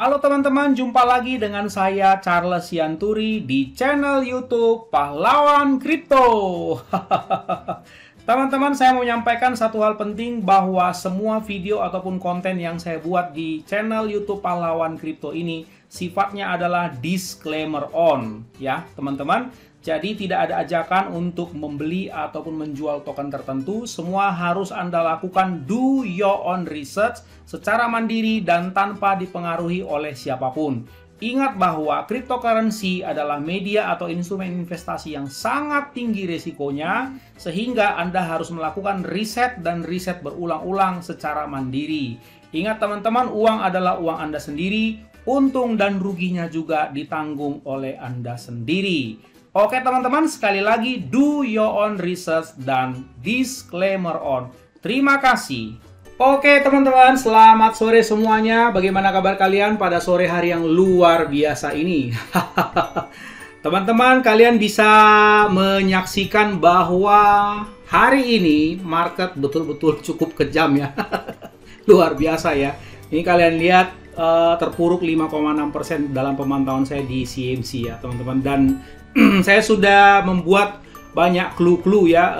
Halo teman-teman, jumpa lagi dengan saya Charles Sianturi di channel YouTube Pahlawan Kripto. Teman-teman, saya mau menyampaikan satu hal penting bahwa semua video ataupun konten yang saya buat di channel YouTube Pahlawan Kripto ini sifatnya adalah disclaimer on, ya teman-teman. Jadi tidak ada ajakan untuk membeli ataupun menjual token tertentu. Semua harus Anda lakukan do your own research secara mandiri dan tanpa dipengaruhi oleh siapapun. Ingat bahwa cryptocurrency adalah media atau instrumen investasi yang sangat tinggi risikonya, sehingga Anda harus melakukan riset dan riset berulang-ulang secara mandiri. Ingat teman-teman, uang adalah uang Anda sendiri, untung dan ruginya juga ditanggung oleh Anda sendiri. Oke teman-teman, sekali lagi do your own research dan disclaimer on. Terima kasih. Oke teman-teman, selamat sore semuanya. Bagaimana kabar kalian pada sore hari yang luar biasa ini? Teman-teman, kalian bisa menyaksikan bahwa hari ini market betul-betul cukup kejam ya. Luar biasa ya. Ini kalian lihat terpuruk 5,6% dalam pemantauan saya di CMC ya teman-teman. Dan saya sudah membuat banyak clue-clue ya,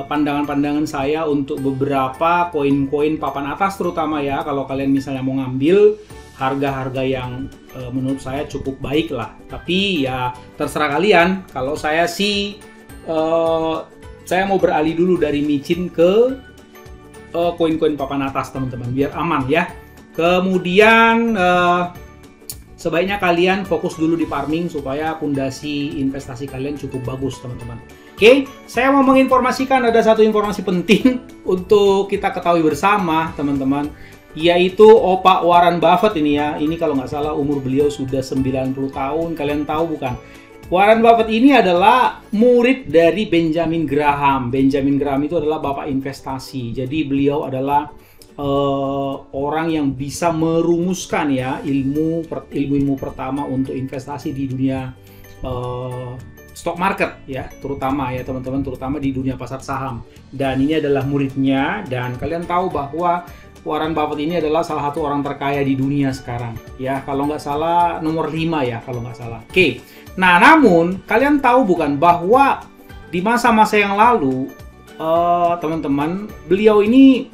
pandangan-pandangan saya untuk beberapa koin-koin papan atas terutama ya. Kalau kalian misalnya mau ngambil harga-harga yang menurut saya cukup baik lah. Tapi ya terserah kalian. Kalau saya sih saya mau beralih dulu dari micin ke koin-koin papan atas teman-teman, biar aman ya. Kemudian sebaiknya kalian fokus dulu di farming supaya pondasi investasi kalian cukup bagus teman-teman. Oke, saya mau menginformasikan ada satu informasi penting untuk kita ketahui bersama teman-teman, yaitu Opa Warren Buffett ini ya. Ini kalau nggak salah umur beliau sudah 90 tahun. Kalian tahu bukan? Warren Buffett ini adalah murid dari Benjamin Graham. Benjamin Graham itu adalah bapak investasi. Jadi beliau adalah orang yang bisa merumuskan ya ilmu pertama untuk investasi di dunia stock market ya, terutama ya teman-teman, terutama di dunia pasar saham. Dan ini adalah muridnya, dan kalian tahu bahwa Warren Buffett ini adalah salah satu orang terkaya di dunia sekarang ya, kalau nggak salah nomor 5 ya kalau nggak salah. Oke, nah namun kalian tahu bukan bahwa di masa-masa yang lalu teman-teman, beliau ini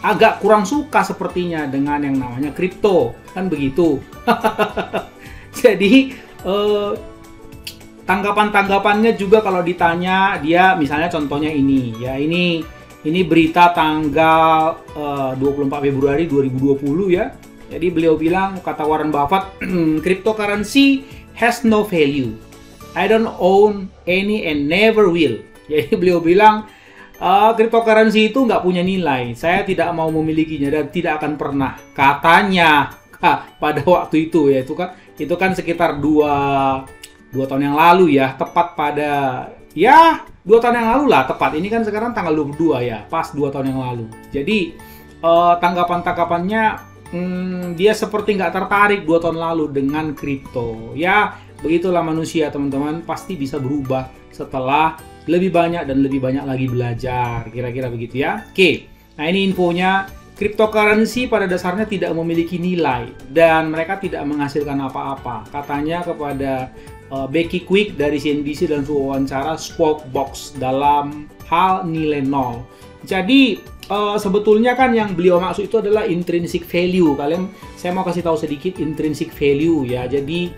agak kurang suka sepertinya dengan yang namanya kripto, kan begitu. Jadi tanggapannya juga kalau ditanya dia, misalnya contohnya ini ya, ini berita tanggal 24 Februari 2020 ya. Jadi beliau bilang, kata Warren Buffett, cryptocurrency has no value. I don't own any and never will. Jadi beliau bilang cryptocurrency itu nggak punya nilai, saya tidak mau memilikinya dan tidak akan pernah, katanya pada waktu itu ya. Itu kan sekitar 2 tahun yang lalu ya, tepat pada ya 2 tahun yang lalu lah tepat. Ini kan sekarang tanggal 22 ya, pas 2 tahun yang lalu. Jadi tanggapannya dia seperti nggak tertarik 2 tahun lalu dengan kripto. Ya begitulah manusia teman-teman, pasti bisa berubah setelah lebih banyak dan lebih banyak lagi belajar, kira-kira begitu ya. Oke, nah ini infonya. Cryptocurrency pada dasarnya tidak memiliki nilai dan mereka tidak menghasilkan apa-apa, katanya kepada Becky Quick dari CNBC dan wawancara Squawk Box dalam hal nilai nol. Jadi sebetulnya kan yang beliau maksud itu adalah intrinsic value. Saya mau kasih tahu sedikit intrinsic value ya. Jadi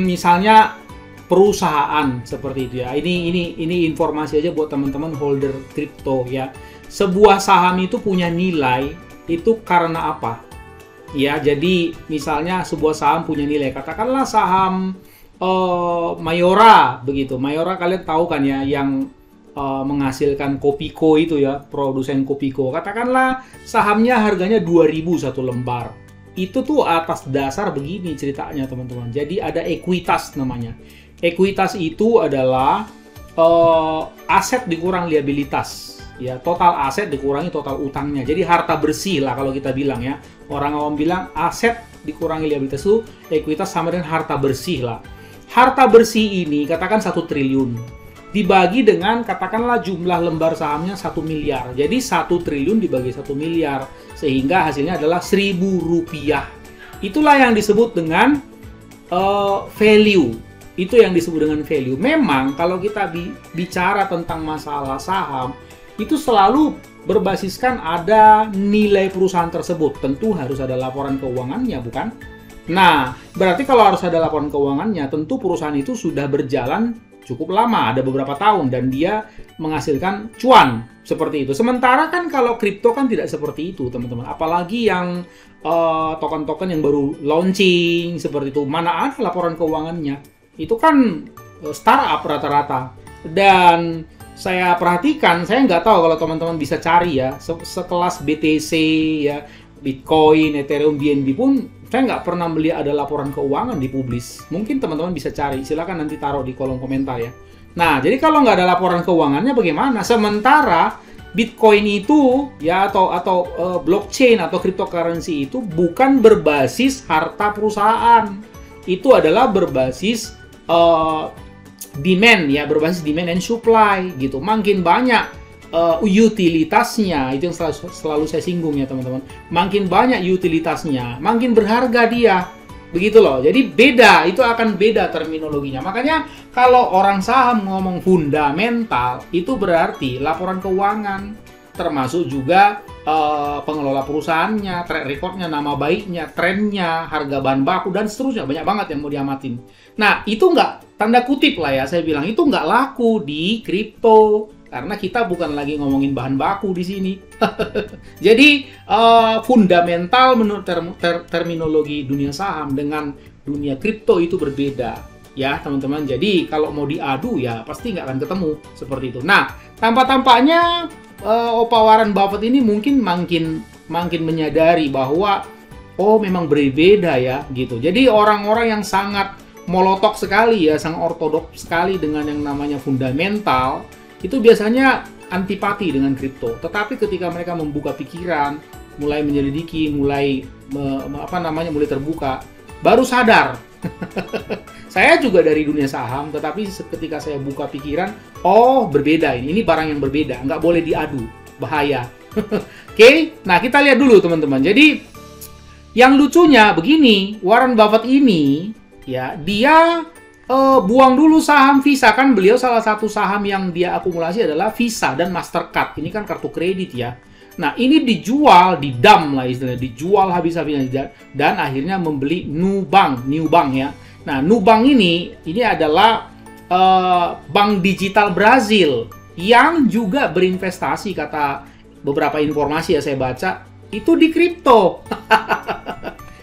misalnya perusahaan seperti itu ya. Ini informasi aja buat teman-teman holder kripto ya. Sebuah saham itu punya nilai itu karena apa? Ya, jadi misalnya sebuah saham punya nilai, katakanlah saham Mayora begitu. Mayora kalian tahu kan ya, yang menghasilkan Kopiko itu ya, produsen Kopiko. Katakanlah sahamnya harganya 2.000 satu lembar. Itu tuh atas dasar begini ceritanya teman-teman. Jadi ada ekuitas namanya. Ekuitas itu adalah aset dikurang liabilitas ya, total aset dikurangi total utangnya. Jadi harta bersih lah kalau kita bilang ya. Orang awam bilang aset dikurangi liabilitas itu ekuitas sama dengan harta bersih lah. Harta bersih ini katakan 1 triliun. dibagi dengan katakanlah jumlah lembar sahamnya 1 miliar. Jadi 1 triliun dibagi 1 miliar. Sehingga hasilnya adalah Rp1.000. Itulah yang disebut dengan value. Itu yang disebut dengan value. Memang kalau kita bicara tentang masalah saham, itu selalu berbasiskan ada nilai perusahaan tersebut. Tentu harus ada laporan keuangannya, bukan? Nah, berarti kalau harus ada laporan keuangannya, tentu perusahaan itu sudah berjalan cukup lama, ada beberapa tahun, dan dia menghasilkan cuan seperti itu. Sementara kan kalau kripto kan tidak seperti itu, teman-teman. Apalagi yang token-token yang baru launching seperti itu, mana ada laporan keuangannya. Itu kan startup rata-rata. Dan saya perhatikan, saya nggak tahu kalau teman-teman bisa cari ya, sekelas BTC, ya, Bitcoin, Ethereum, BNB pun, saya nggak pernah melihat ada laporan keuangan dipublis. Mungkin teman-teman bisa cari, silakan nanti taruh di kolom komentar ya. Nah, jadi kalau nggak ada laporan keuangannya bagaimana? Sementara Bitcoin itu, ya, atau blockchain atau cryptocurrency itu bukan berbasis harta perusahaan. Itu adalah berbasis demand, ya, berbasis demand and supply gitu. Makin banyak utilitasnya, itu yang selalu saya singgung ya teman-teman. Makin banyak utilitasnya, makin berharga dia. Begitu loh. Jadi beda, itu akan beda terminologinya. Makanya kalau orang saham ngomong fundamental, itu berarti laporan keuangan, termasuk juga pengelola perusahaannya, track recordnya, nama baiknya, trennya, harga bahan baku, dan seterusnya. Banyak banget yang mau diamatin. Nah, itu nggak, tanda kutip lah ya, saya bilang, itu nggak laku di kripto. Karena kita bukan lagi ngomongin bahan baku di sini. Jadi, fundamental menurut terminologi dunia saham dengan dunia kripto itu berbeda. Ya, teman-teman. Jadi, kalau mau diadu, ya pasti nggak akan ketemu. Seperti itu. Nah, tampak-tampaknya Opa Warren Buffett ini mungkin makin menyadari bahwa memang berbeda ya gitu. Jadi orang-orang yang sangat molotok sekali ya, sangat ortodoks sekali dengan yang namanya fundamental, itu biasanya antipati dengan kripto. Tetapi ketika mereka membuka pikiran, mulai menyelidiki, mulai mulai terbuka, baru sadar. Saya juga dari dunia saham, tetapi ketika saya buka pikiran, berbeda ini barang yang berbeda, nggak boleh diadu, bahaya. Oke, nah kita lihat dulu teman-teman. Jadi yang lucunya begini, Warren Buffett ini, ya, dia buang dulu saham Visa, kan beliau salah satu saham yang dia akumulasi adalah Visa dan Mastercard. Ini kan kartu kredit ya. Nah, ini dijual, didump lah istilahnya, dijual habis-habisan dan akhirnya membeli Nubank ya. Nah, Nubank ini adalah bank digital Brazil yang juga berinvestasi, kata beberapa informasi yang saya baca, itu di kripto.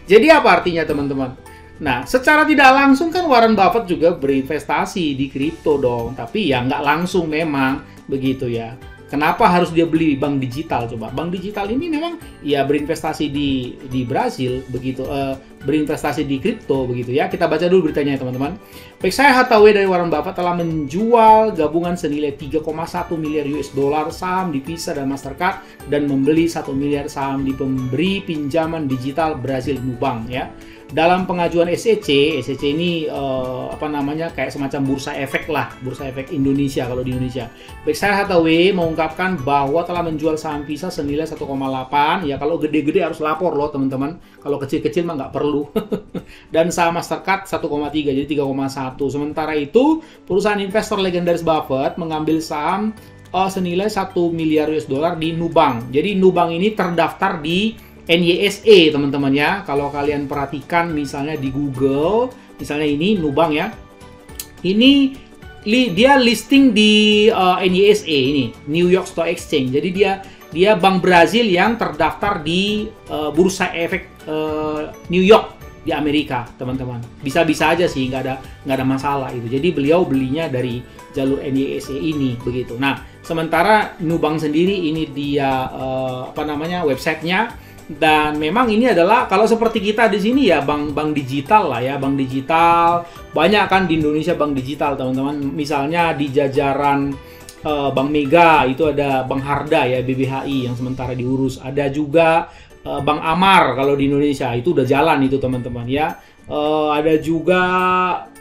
Jadi apa artinya teman-teman? Nah, secara tidak langsung kan Warren Buffett juga berinvestasi di kripto dong, tapi ya nggak langsung memang begitu ya. Kenapa harus dia beli bank digital coba? Bank digital ini memang ya berinvestasi di Brazil begitu, berinvestasi di kripto begitu ya. Kita baca dulu beritanya ya teman-teman. Berkshire Hathaway dari Warren Buffett telah menjual gabungan senilai 3,1 miliar US dollar saham di Visa dan Mastercard dan membeli 1 miliar saham di pemberi pinjaman digital Brazil Nubank ya. Dalam pengajuan SEC ini kayak semacam bursa efek lah, bursa efek Indonesia kalau di Indonesia. Berkshire Hathaway mengungkapkan bahwa telah menjual saham Visa senilai 1,8, ya kalau gede-gede harus lapor loh teman-teman, kalau kecil-kecil mah nggak perlu. Dan saham Mastercard 1,3, jadi 3,1. Sementara itu, perusahaan investor legendaris Buffett mengambil saham senilai 1 miliar US dollar di Nubank. Jadi Nubank ini terdaftar di NYSE teman-teman ya. Kalau kalian perhatikan misalnya di Google, misalnya ini Nubank ya. Ini dia listing di NYSE ini, New York Stock Exchange. Jadi dia bank Brazil yang terdaftar di bursa efek New York di Amerika, teman-teman. Bisa-bisa aja sih, nggak ada masalah itu. Jadi beliau belinya dari jalur NYSE ini begitu. Nah, sementara Nubank sendiri ini dia websitenya. Dan memang ini adalah kalau seperti kita di sini ya bank digital lah ya, bank digital banyak kan di Indonesia bank digital teman-teman. Misalnya di jajaran Bank Mega itu ada Bank Harda ya, BBHI yang sementara diurus. Ada juga Bank Amar kalau di Indonesia itu udah jalan itu teman-teman ya. Ada juga,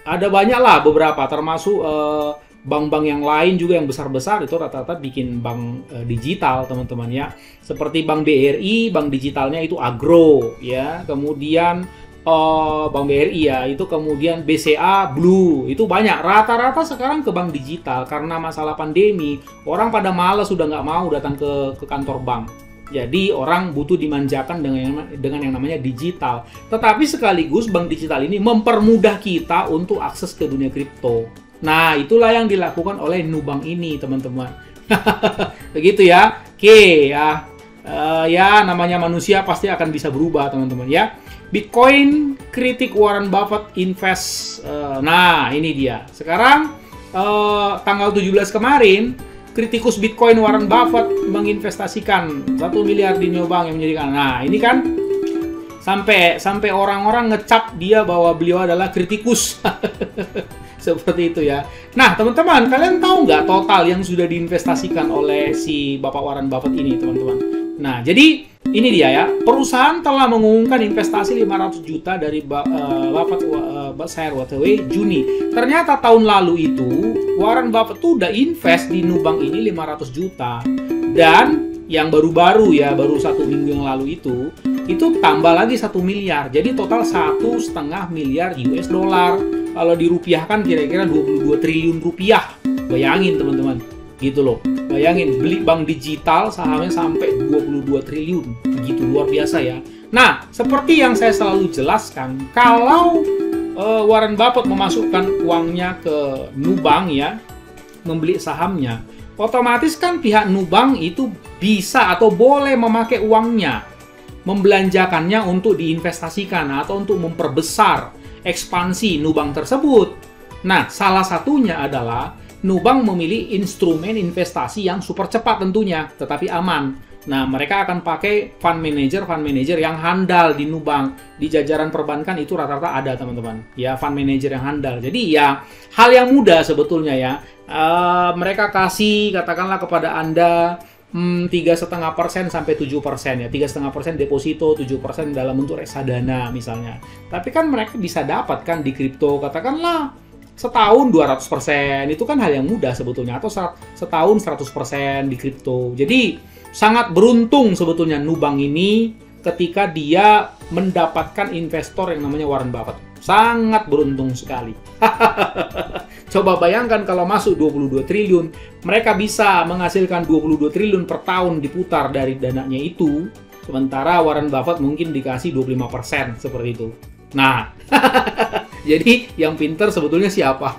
ada banyak lah beberapa termasuk bank-bank yang lain juga yang besar-besar itu rata-rata bikin bank digital, teman-teman ya. Seperti Bank BRI, bank digitalnya itu Agro ya. Kemudian Bank BRI ya, itu kemudian BCA, Blue, itu banyak. Rata-rata sekarang ke bank digital karena masalah pandemi. Orang pada malas, sudah nggak mau datang ke kantor bank. Jadi orang butuh dimanjakan dengan yang namanya digital. Tetapi sekaligus bank digital ini mempermudah kita untuk akses ke dunia kripto. Nah, itulah yang dilakukan oleh Nubank ini, teman-teman. Begitu ya. Oke ya. Ya, namanya manusia pasti akan bisa berubah, teman-teman ya. Bitcoin kritik Warren Buffett invest. Nah, ini dia. Sekarang tanggal 17 kemarin, kritikus Bitcoin Warren Buffett menginvestasikan 1 miliar di Nubank yang menjadikan. Nah, ini kan sampai orang-orang ngecap dia bahwa beliau adalah kritikus. Seperti itu ya. Nah, teman-teman, kalian tahu nggak total yang sudah diinvestasikan oleh si Bapak Warren Buffett ini, teman-teman? Nah, jadi ini dia ya. Perusahaan telah mengumumkan investasi 500 juta dari Buffett Berkshire Hathaway Juni. Ternyata tahun lalu itu Warren Buffett tuh udah invest di Nubank ini 500 juta. Dan yang baru-baru ya, baru 1 minggu yang lalu itu tambah lagi 1 miliar. Jadi total 1,5 miliar US dollar. Kalau dirupiahkan kira-kira 22 triliun rupiah. Bayangin, teman-teman. Gitu loh. Bayangin, beli bank digital sahamnya sampai 22 triliun. Begitu luar biasa ya. Nah, seperti yang saya selalu jelaskan, kalau Warren Buffett memasukkan uangnya ke Nubank ya, membeli sahamnya, otomatis kan pihak Nubank itu bisa atau boleh memakai uangnya, membelanjakannya untuk diinvestasikan atau untuk memperbesar ekspansi Nubank tersebut. Nah, salah satunya adalah Nubank memilih instrumen investasi yang super cepat tentunya, tetapi aman. Nah, mereka akan pakai fund manager yang handal di Nubank. Di jajaran perbankan itu rata-rata ada, teman-teman. Ya, fund manager yang handal. Jadi ya, hal yang mudah sebetulnya ya. Mereka kasih, katakanlah kepada Anda, 3,5% sampai 7% ya. 3,5% deposito, 7% dalam bentuk reksadana misalnya. Tapi kan mereka bisa dapatkan di kripto, katakanlah setahun 200%, itu kan hal yang mudah sebetulnya, atau setahun 100% di kripto. Jadi sangat beruntung sebetulnya Nubank ini ketika dia mendapatkan investor yang namanya Warren Buffett. Sangat beruntung sekali. Coba bayangkan kalau masuk 22 triliun, mereka bisa menghasilkan 22 triliun per tahun diputar dari dananya itu, sementara Warren Buffett mungkin dikasih 25% seperti itu. Nah, jadi yang pinter sebetulnya siapa?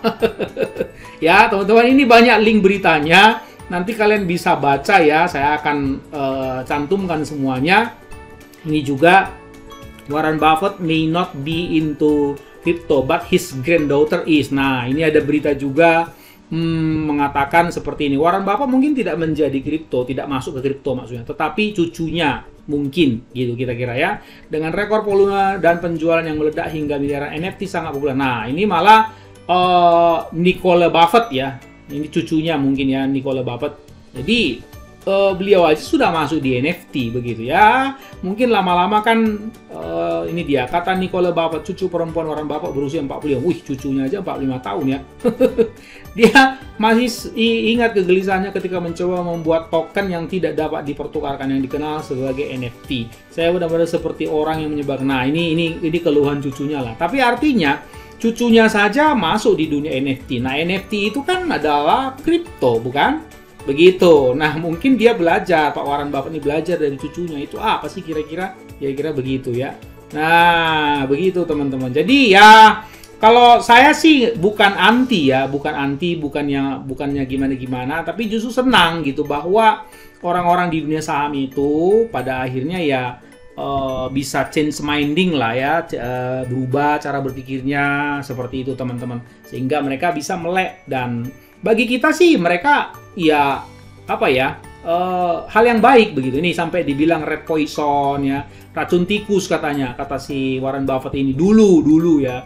Ya, teman-teman, ini banyak link beritanya. Nanti kalian bisa baca ya. Saya akan cantumkan semuanya. Ini juga Warren Buffett may not be into crypto, but his granddaughter is. Nah, ini ada berita juga mengatakan seperti ini. Warren Buffett mungkin tidak menjadi kripto, tidak masuk ke kripto maksudnya, tetapi cucunya mungkin gitu kira-kira ya, dengan rekor volume dan penjualan yang meledak hingga miliaran NFT sangat populer. Nah, ini malah Nikola Buffett ya, ini cucunya mungkin ya, Nikola Buffett. Jadi beliau aja sudah masuk di NFT begitu ya. Mungkin lama-lama kan ini dia kata Nikola Buffett, cucu perempuan Warren Buffett berusia 40. Wih, cucunya aja 45 tahun ya. Dia masih ingat kegelisahannya ketika mencoba membuat token yang tidak dapat dipertukarkan yang dikenal sebagai NFT. Saya benar-benar seperti orang yang menyebar. Nah, ini keluhan cucunya lah. Tapi artinya cucunya saja masuk di dunia NFT. Nah, NFT itu kan adalah kripto, bukan? Begitu. Nah, mungkin dia belajar, Pak Warren Buffett ini belajar dari cucunya. Itu apa sih kira-kira? Kira-kira begitu ya. Nah, begitu teman-teman. Jadi ya, kalau saya sih bukan anti ya, bukannya gimana-gimana, tapi justru senang gitu bahwa orang-orang di dunia saham itu pada akhirnya ya bisa change minding lah ya, berubah cara berpikirnya seperti itu teman-teman, sehingga mereka bisa melek. Dan bagi kita sih mereka ya apa ya, hal yang baik begitu. Ini sampai dibilang red poison ya, racun tikus katanya, kata si Warren Buffett ini dulu ya.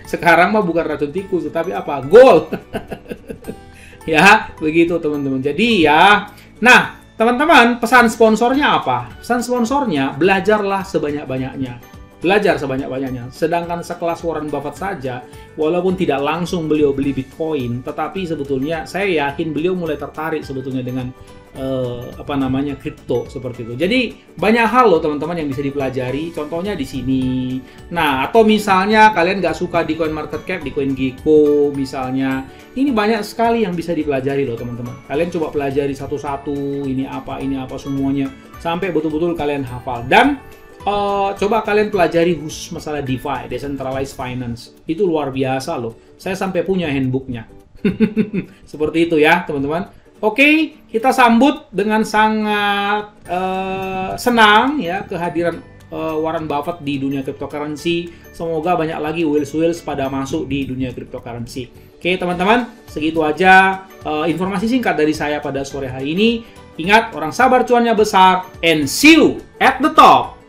Sekarang mah bukan racun tikus tetapi apa, gold. Ya begitu teman-teman. Jadi ya, nah teman-teman, pesan sponsornya apa? Pesan sponsornya, belajarlah sebanyak-banyaknya. belajar sebanyak-banyaknya. Sedangkan sekelas Warren Buffett saja, walaupun tidak langsung beliau beli Bitcoin, tetapi sebetulnya saya yakin beliau mulai tertarik sebetulnya dengan kripto seperti itu. Jadi banyak hal loh teman-teman yang bisa dipelajari. Contohnya di sini. Nah, atau misalnya kalian nggak suka di CoinMarketCap, di CoinGecko misalnya. Ini banyak sekali yang bisa dipelajari loh teman-teman. Kalian coba pelajari satu-satu, ini apa semuanya, sampai betul-betul kalian hafal. Dan coba kalian pelajari khusus masalah DeFi, Decentralized Finance. Itu luar biasa loh. Saya sampai punya handbooknya. Seperti itu ya teman-teman. Oke, kita sambut dengan sangat senang ya kehadiran Warren Buffett di dunia cryptocurrency. Semoga banyak lagi whales pada masuk di dunia cryptocurrency. Oke teman-teman, segitu aja informasi singkat dari saya pada sore hari ini. Ingat, orang sabar cuannya besar, and see you at the top.